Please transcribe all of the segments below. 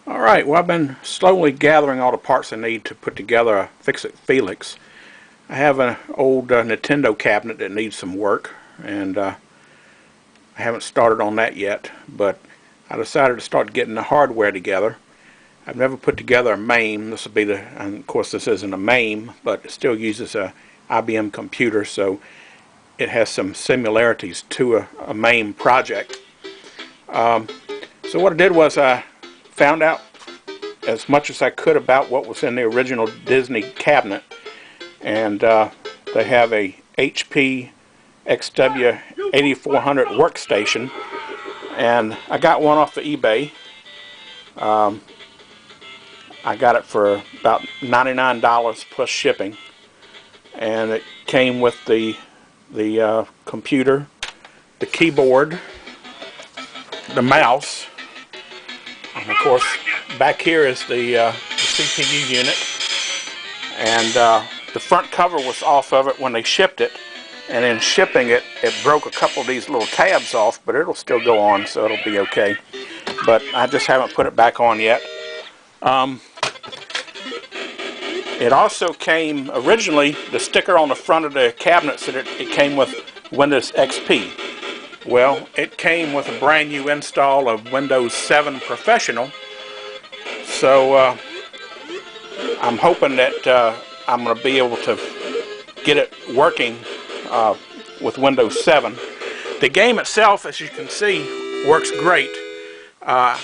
Alright, well, I've been slowly gathering all the parts I need to put together a Fix It Felix. I have an old Nintendo cabinet that needs some work, and I haven't started on that yet, but I decided to start getting the hardware together. I've never put together a MAME. This will be the, and of course this isn't a MAME, but it still uses a IBM computer, so it has some similarities to a MAME project. So what I did was I found out as much as I could about what was in the original Disney cabinet, and they have a HP XW 8400 workstation, and I got one off of eBay. I got it for about $99 plus shipping, and it came with the computer, the keyboard, the mouse, and of course back here is the CPU unit, and the front cover was off of it when they shipped it, and in shipping it, it broke a couple of these little tabs off, but it'll still go on, so it'll be okay. But I just haven't put it back on yet. It also came, originally, the sticker on the front of the cabinet said it came with Windows XP. Well, it came with a brand new install of Windows 7 Professional, so I'm hoping that I'm going to be able to get it working with Windows 7. The game itself, as you can see, works great. I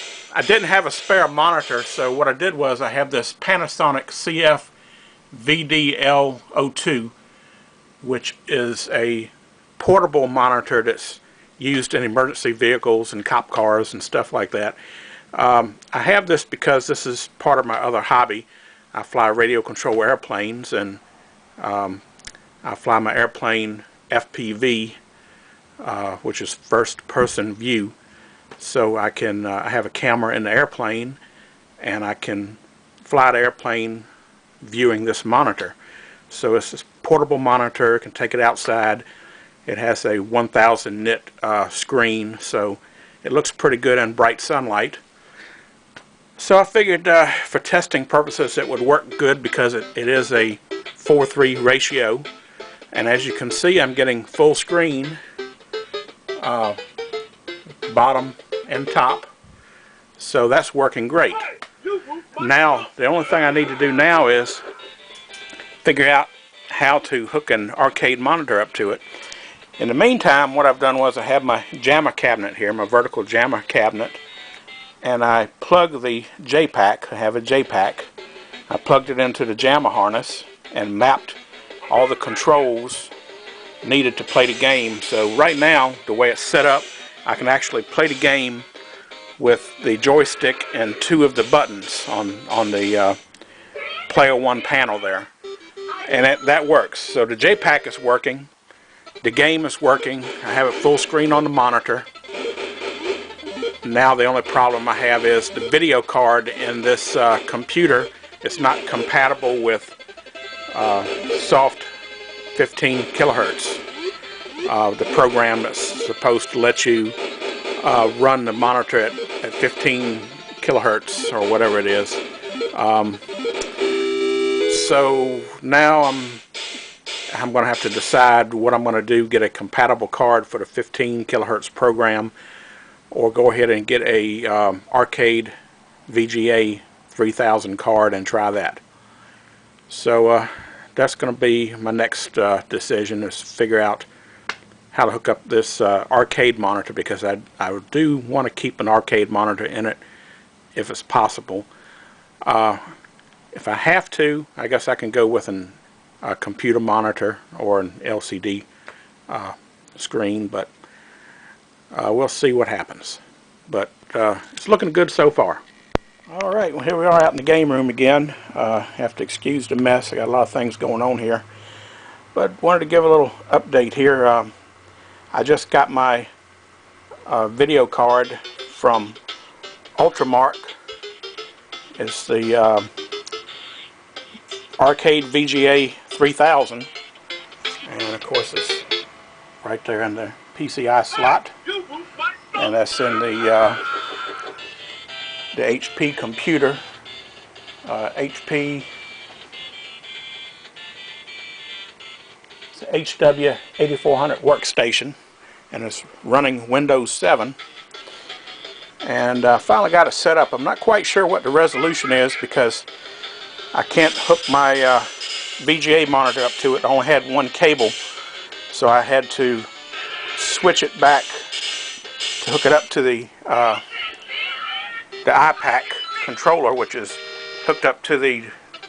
didn't have a spare monitor, so what I did was I have this Panasonic CF VDL02, which is a portable monitor that's used in emergency vehicles and cop cars and stuff like that. I have this because this is part of my other hobby. I fly radio control airplanes, and I fly my airplane FPV, which is first person view. So I can I have a camera in the airplane, and I can fly the airplane viewing this monitor. So it's this portable monitor, can take it outside. It has a 1000 nit screen, so it looks pretty good in bright sunlight. So I figured for testing purposes it would work good because it is a 4:3 ratio, and as you can see I'm getting full screen bottom and top, so that's working great. Now the only thing I need to do now is figure out how to hook an arcade monitor up to it. In the meantime, what I've done was I have my jammer cabinet here, my vertical jammer cabinet, and I plug the J-Pac. I have a J-Pac. I plugged it into the jammer harness and mapped all the controls needed to play the game. So right now, the way it's set up, I can actually play the game with the joystick and two of the buttons on the Player 1 panel there. And that works. So the J-Pac is working. The game is working. I have it full screen on the monitor. Now the only problem I have is the video card in this computer is not compatible with soft 15 kilohertz. The program that's supposed to let you run the monitor at 15 kilohertz or whatever it is. So now I'm going to have to decide what I'm going to do, get a compatible card for the 15 kilohertz program, or go ahead and get a Arcade VGA 3000 card and try that. So that's going to be my next decision, is figure out how to hook up this arcade monitor, because I do want to keep an arcade monitor in it if it's possible. If I have to, I guess I can go with a computer monitor or an LCD screen, but we'll see what happens. But it's looking good so far. Alright, well, here we are out in the game room again. Have to excuse the mess. I got a lot of things going on here, but wanted to give a little update here. I just got my video card from Ultramark. It's the Arcade VGA 3000, and of course it's right there in the PCI slot, and that's in the the HP computer, HP HW8400 workstation, and it's running Windows 7. And finally got it set up. I'm not quite sure what the resolution is because I can't hook my VGA monitor up to it. I only had one cable, so I had to switch it back to hook it up to the J-Pac controller, which is hooked up to the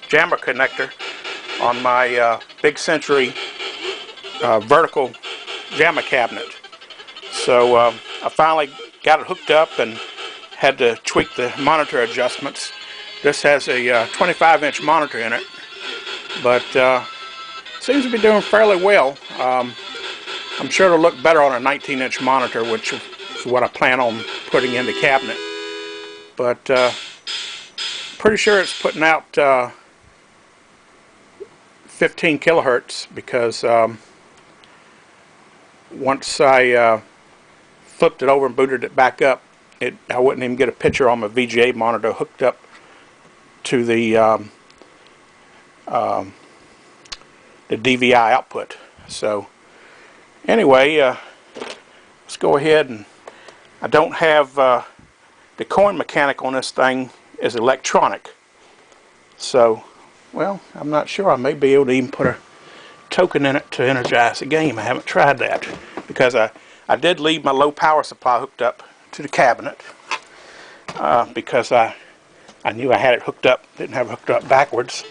jammer connector on my Big Century vertical jammer cabinet. So I finally got it hooked up and had to tweak the monitor adjustments. This has a 25-inch monitor in it, but seems to be doing fairly well. I'm sure it'll look better on a 19-inch monitor, which is what I plan on putting in the cabinet. But pretty sure it's putting out 15 kilohertz because once I flipped it over and booted it back up, I wouldn't even get a picture on my VGA monitor hooked up to the DVI output. So anyway, let's go ahead, and I don't have the coin mechanic on this thing is electronic. So, well, I'm not sure. I may be able to even put a token in it to energize the game. I haven't tried that because I did leave my low power supply hooked up to the cabinet because I knew I had it hooked up, didn't have it hooked up backwards.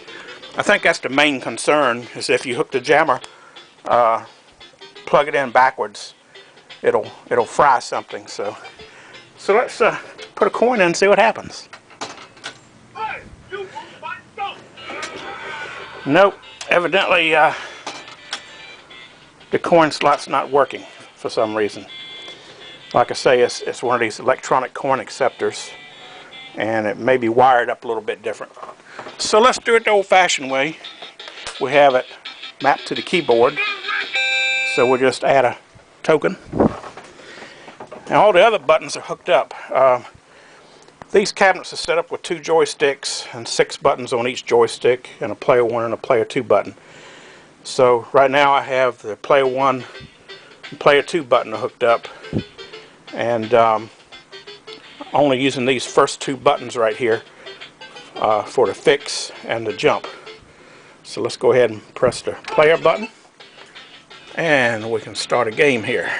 I think that's the main concern, is if you hook the jammer, plug it in backwards, it'll fry something. So let's put a coin in and see what happens. Nope, evidently the coin slot's not working for some reason. Like I say, it's one of these electronic coin acceptors, and it may be wired up a little bit different. So let's do it the old-fashioned way. We have it mapped to the keyboard, so we'll just add a token. Now all the other buttons are hooked up. These cabinets are set up with 2 joysticks and 6 buttons on each joystick, and a player 1 and a player 2 button. So right now I have the player 1 and player 2 button hooked up, and only using these first 2 buttons right here for the fix and the jump. So let's go ahead and press the player button, and we can start a game here.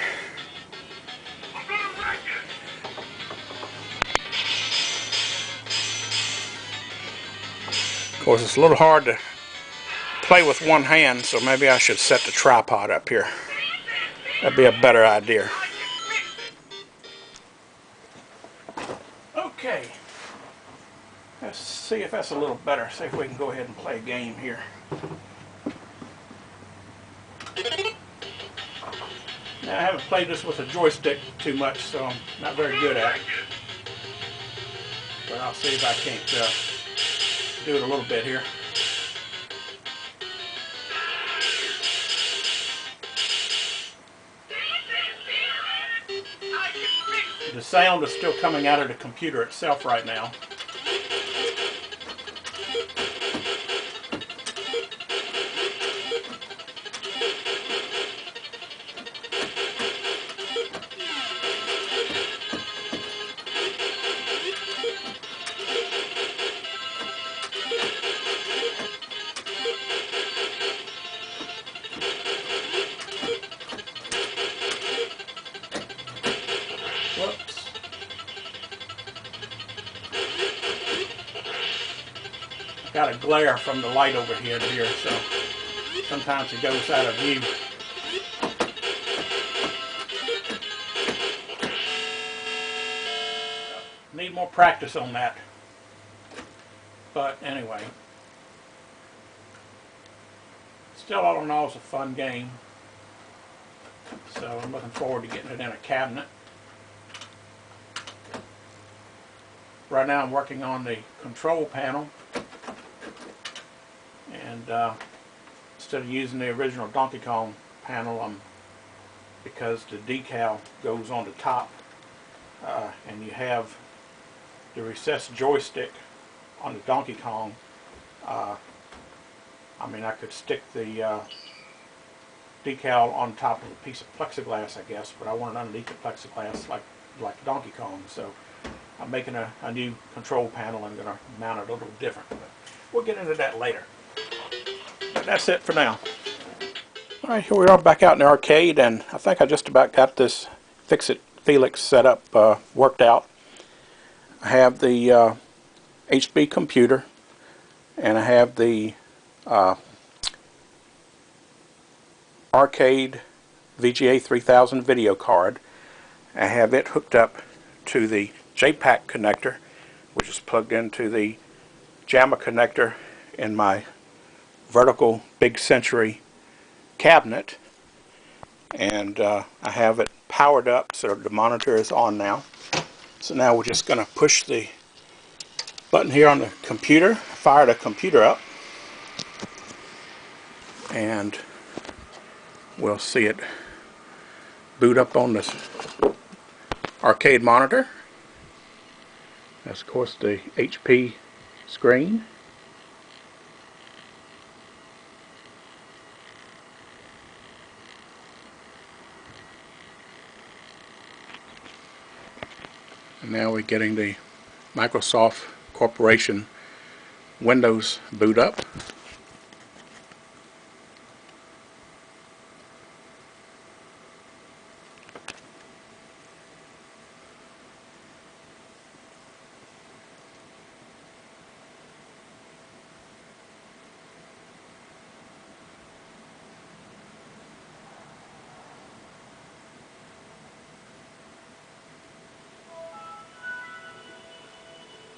Of course, it's a little hard to play with one hand, so maybe I should set the tripod up here. That'd be a better idea. Okay, let's see if that's a little better. See if we can go ahead and play a game here. Now, I haven't played this with a joystick too much, so I'm not very good at it. But I'll see if I can't do it a little bit here. The sound is still coming out of the computer itself right now. Whoops. Got a glare from the light over here, so sometimes it goes out of view. Need more practice on that. But anyway, still all in all, it's a fun game. So I'm looking forward to getting it in a cabinet. Right now I'm working on the control panel, and instead of using the original Donkey Kong panel, because the decal goes on the top, and you have the recessed joystick on the Donkey Kong. I mean, I could stick the decal on top of a piece of plexiglass, I guess, but I want it underneath the plexiglass like Donkey Kong. So I'm making a new control panel. I'm going to mount it a little different, but we'll get into that later. But that's it for now. Alright, here we are back out in the arcade, and I think I just about got this Fix It Felix setup worked out. I have the HB computer, and I have the Arcade VGA 3000 video card. I have it hooked up to the J-Pac connector, which is plugged into the JAMA connector in my vertical Big Century cabinet, and I have it powered up so the monitor is on now. So now we're just going to push the button here on the computer, fire the computer up, and we'll see it boot up on this arcade monitor. That's of course the HP screen. And now we're getting the Microsoft Corporation Windows boot up.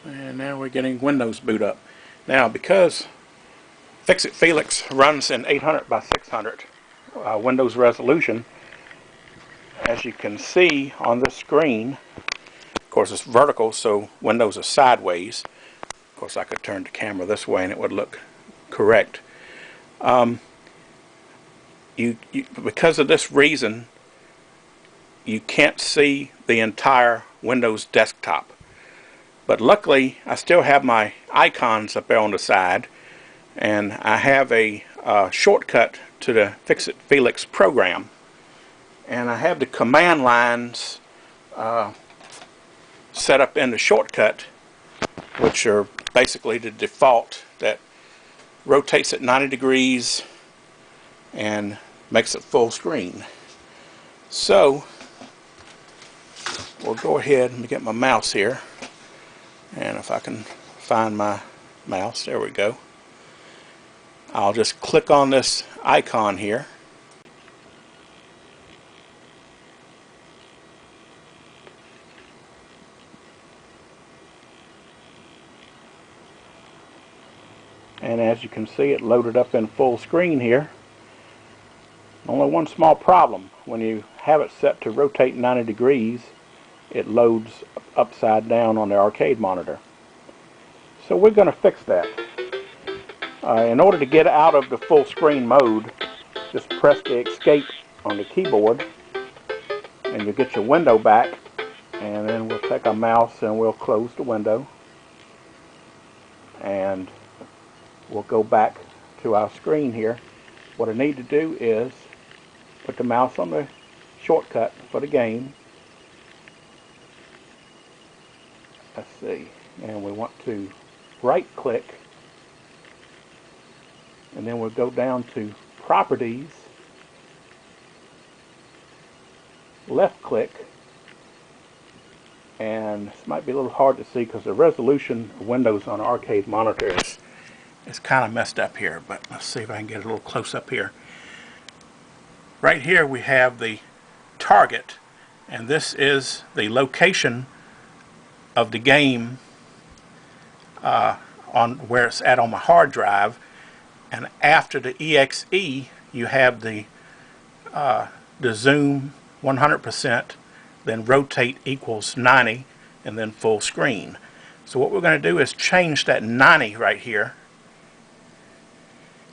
And now we're getting Windows boot up. Now, because Fix It Felix runs in 800 by 600 Windows resolution, as you can see on this screen, of course it's vertical, so Windows is sideways. Of course I could turn the camera this way and it would look correct. Because of this reason, you can't see the entire Windows desktop. But luckily, I still have my icons up there on the side, and I have a shortcut to the Fix It Felix program. And I have the command lines set up in the shortcut, which are basically the default that rotates at 90 degrees and makes it full screen. So, we'll go ahead and get my mouse here. And if I can find my mouse, there we go. I'll just click on this icon here. And as you can see, it loaded up in full screen here. Only one small problem: when you have it set to rotate 90 degrees, it loads upside down on the arcade monitor. So we're going to fix that. In order to get out of the full screen mode, just press the escape on the keyboard and you'll get your window back, and then we'll take our mouse and we'll close the window and we'll go back to our screen here. What I need to do is put the mouse on the shortcut for the game. Let's see, and we want to right click, and then we'll go down to Properties, left click, and this might be a little hard to see because the resolution of Windows on arcade monitor is kind of messed up here, but let's see if I can get a little close up here. Right here we have the target, and this is the location of the game on where it's at on my hard drive, and after the exe you have the zoom 100%, then rotate equals 90, and then full screen. So what we're going to do is change that 90 right here,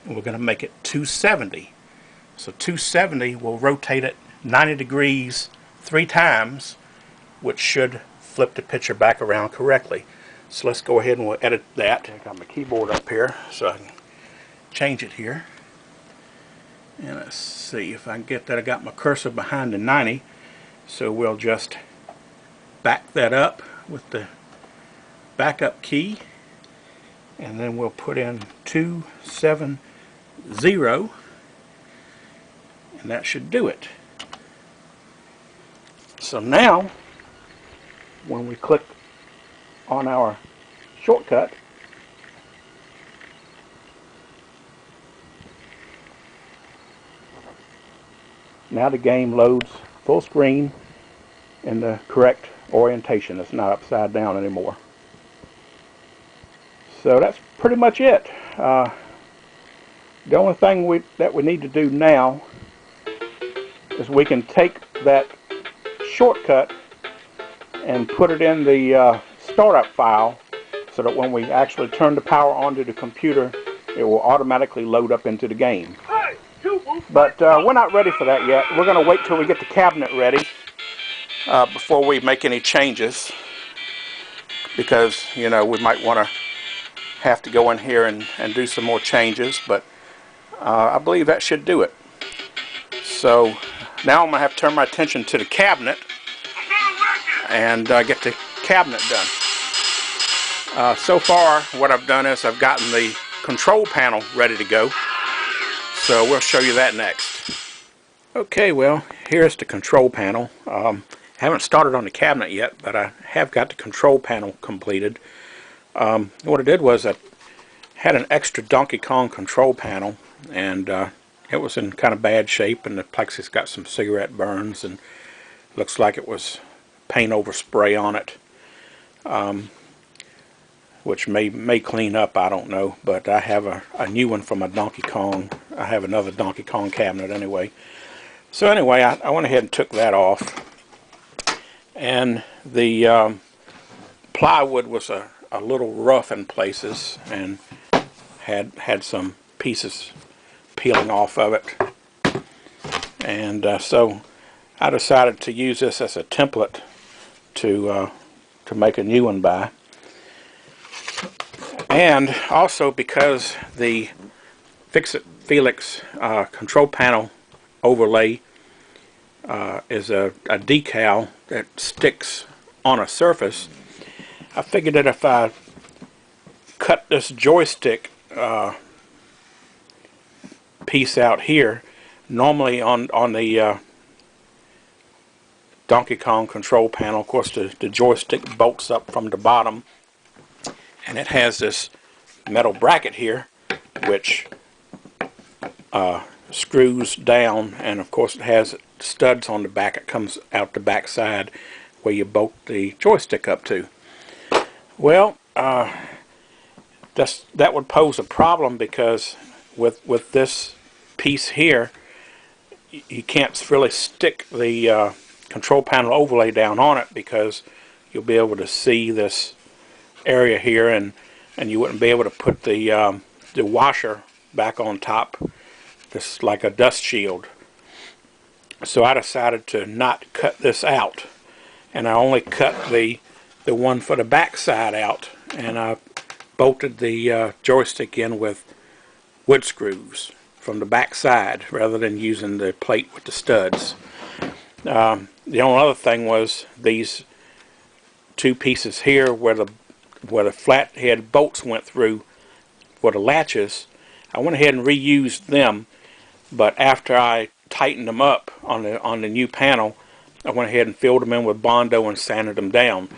and we're going to make it 270. So 270 will rotate it 90 degrees 3 times, which should flip the picture back around correctly. So let's go ahead and we'll edit that. I got my keyboard up here so I can change it here. And let's see if I can get that. I got my cursor behind the 90, so we'll just back that up with the backup key, and then we'll put in 270, and that should do it. So now when we click on our shortcut, now the game loads full screen in the correct orientation. It's not upside down anymore. So that's pretty much it. The only thing that we need to do now is we can take that shortcut and put it in the startup file so that when we actually turn the power onto the computer, it will automatically load up into the game. But we're not ready for that yet. We're going to wait till we get the cabinet ready before we make any changes, because, you know, we might want to have to go in here and do some more changes, but I believe that should do it. So now I'm going to have to turn my attention to the cabinet and get the cabinet done. So far what I've done is I've gotten the control panel ready to go, so we'll show you that next. Okay, well, here's the control panel. Haven't started on the cabinet yet, but I have got the control panel completed. What I did was I had an extra Donkey Kong control panel, and it was in kind of bad shape, and the plexi's got some cigarette burns, and looks like it was paint over spray on it, which may clean up, I don't know. But I have a new one from a Donkey Kong. I have another Donkey Kong cabinet anyway. So anyway, I went ahead and took that off, and the plywood was a little rough in places and had some pieces peeling off of it, and so I decided to use this as a template to make a new one by. And also because the Fix It Felix control panel overlay is a decal that sticks on a surface, I figured that if I cut this joystick piece out here, normally on the Donkey Kong control panel, of course the joystick bolts up from the bottom, and it has this metal bracket here which screws down, and of course it has studs on the back. It comes out the back side where you bolt the joystick up to. Well, that would pose a problem, because with this piece here, you can't really stick the control panel overlay down on it, because you'll be able to see this area here, and you wouldn't be able to put the washer back on top, just like a dust shield. So I decided to not cut this out, and I only cut the one for the back side out, and I bolted the joystick in with wood screws from the back side rather than using the plate with the studs. The only other thing was these two pieces here where the flathead bolts went through for the latches. I went ahead and reused them, but after I tightened them up on the new panel, I went ahead and filled them in with Bondo and sanded them down.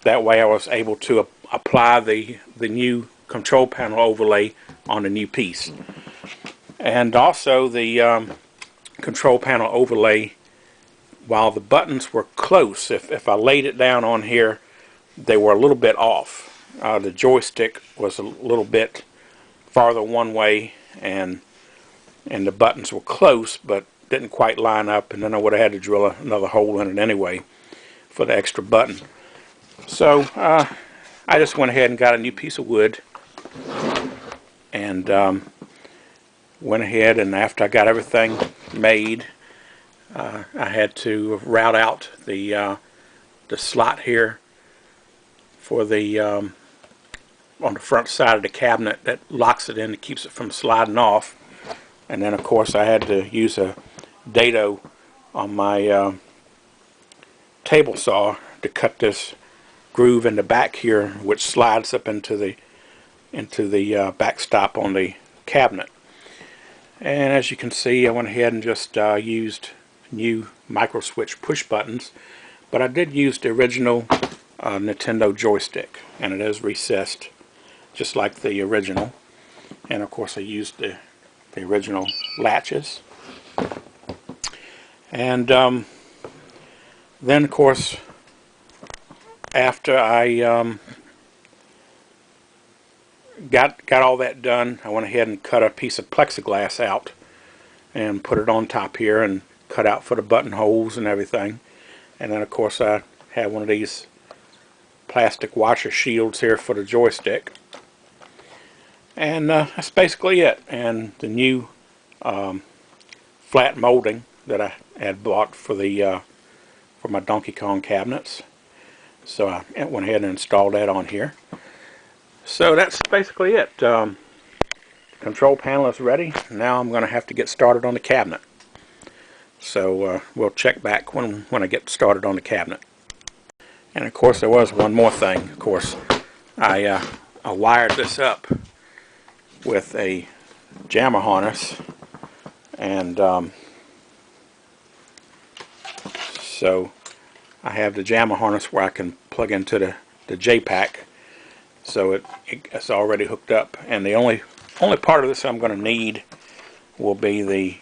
That way I was able to apply the new control panel overlay on the new piece. And also the control panel overlay, while the buttons were close, if I laid it down on here, they were a little bit off. The joystick was a little bit farther one way, and the buttons were close but didn't quite line up, and then I would have had to drill another hole in it anyway for the extra button. So I just went ahead and got a new piece of wood, and went ahead, and after I got everything made, I had to route out the slot here for the on the front side of the cabinet that locks it in and keeps it from sliding off. And then of course I had to use a dado on my table saw to cut this groove in the back here, which slides up into the backstop on the cabinet. And as you can see, I went ahead and just used new micro switch push buttons, but I did use the original Nintendo joystick, and it is recessed just like the original. And of course I used the original latches. And then of course, after I got all that done, I went ahead and cut a piece of plexiglass out and put it on top here and cut out for the buttonholes and everything. And then of course I have one of these plastic washer shields here for the joystick. And that's basically it. And the new flat molding that I had bought for the for my Donkey Kong cabinets. So I went ahead and installed that on here. So that's basically it. Control panel is ready. Now I'm going to have to get started on the cabinet. So we'll check back when I get started on the cabinet. And of course there was one more thing. Of course I wired this up with a jammer harness, and so I have the jammer harness where I can plug into the J-Pac, so it's already hooked up. And the only part of this I'm going to need will be the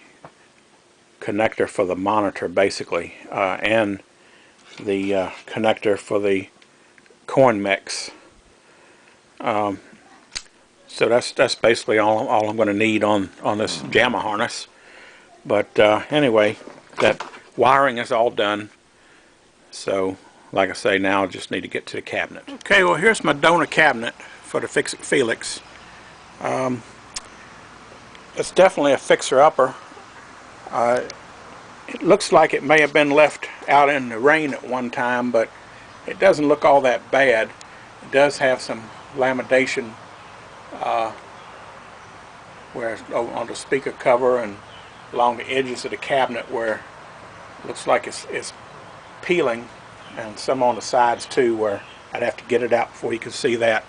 connector for the monitor, basically, and the connector for the coin mix. So that's basically all I'm going to need on this jammer harness. But anyway, that wiring is all done. So like I say, now I just need to get to the cabinet. Okay, well here's my donor cabinet for the Fix It Felix. It's definitely a fixer-upper. It looks like it may have been left out in the rain at one time, but it doesn't look all that bad. It does have some lamination where on the speaker cover and along the edges of the cabinet where it looks like it's peeling, and some on the sides too where I'd have to get it out before you can see that.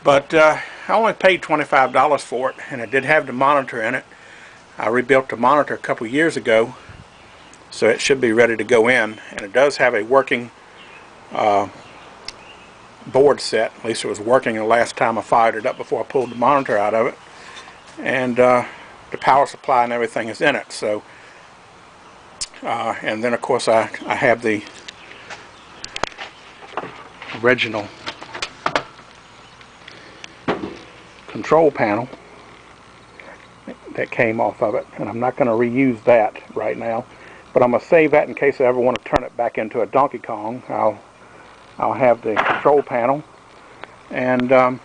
But I only paid $25 for it, and it did have the monitor in it. I rebuilt the monitor a couple years ago, so it should be ready to go in. And it does have a working board set. At least it was working the last time I fired it up before I pulled the monitor out of it. And the power supply and everything is in it. So, and then of course I have the original control panel that came off of it, and I'm not going to reuse that right now, but I'm going to save that in case I ever want to turn it back into a Donkey Kong. I'll have the control panel, and so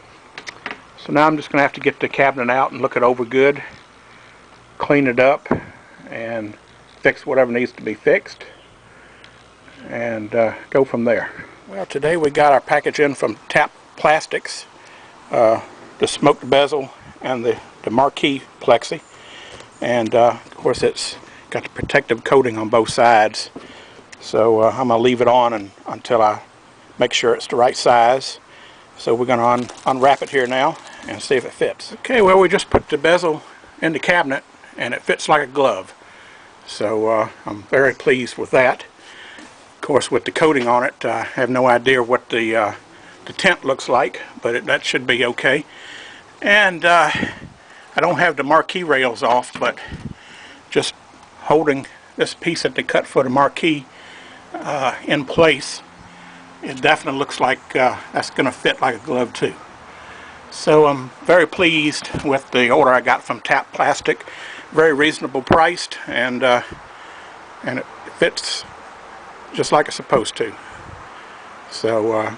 now I'm just going to have to get the cabinet out and look it over good, clean it up, and fix whatever needs to be fixed, and go from there. Well, today we got our package in from Tap Plastics, the smoked bezel and the marquee plexi, and of course it's got the protective coating on both sides. So I'm going to leave it on until I make sure it's the right size. So we're going to unwrap it here now and see if it fits. Okay, well we just put the bezel in the cabinet and it fits like a glove. So I'm very pleased with that. Of course, with the coating on it, I have no idea what the tint looks like, but that should be okay. And I don't have the marquee rails off, but just holding this piece that they cut for the marquee in place, it definitely looks like that's going to fit like a glove too. So I'm very pleased with the order I got from Tap Plastic. Very reasonable priced, and it fits just like it's supposed to. So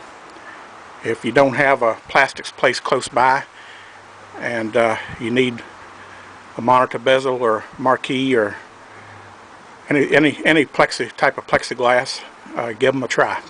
if you don't have a plastics place close by and you need a monitor bezel or marquee or any plexi type of plexiglass, give them a try.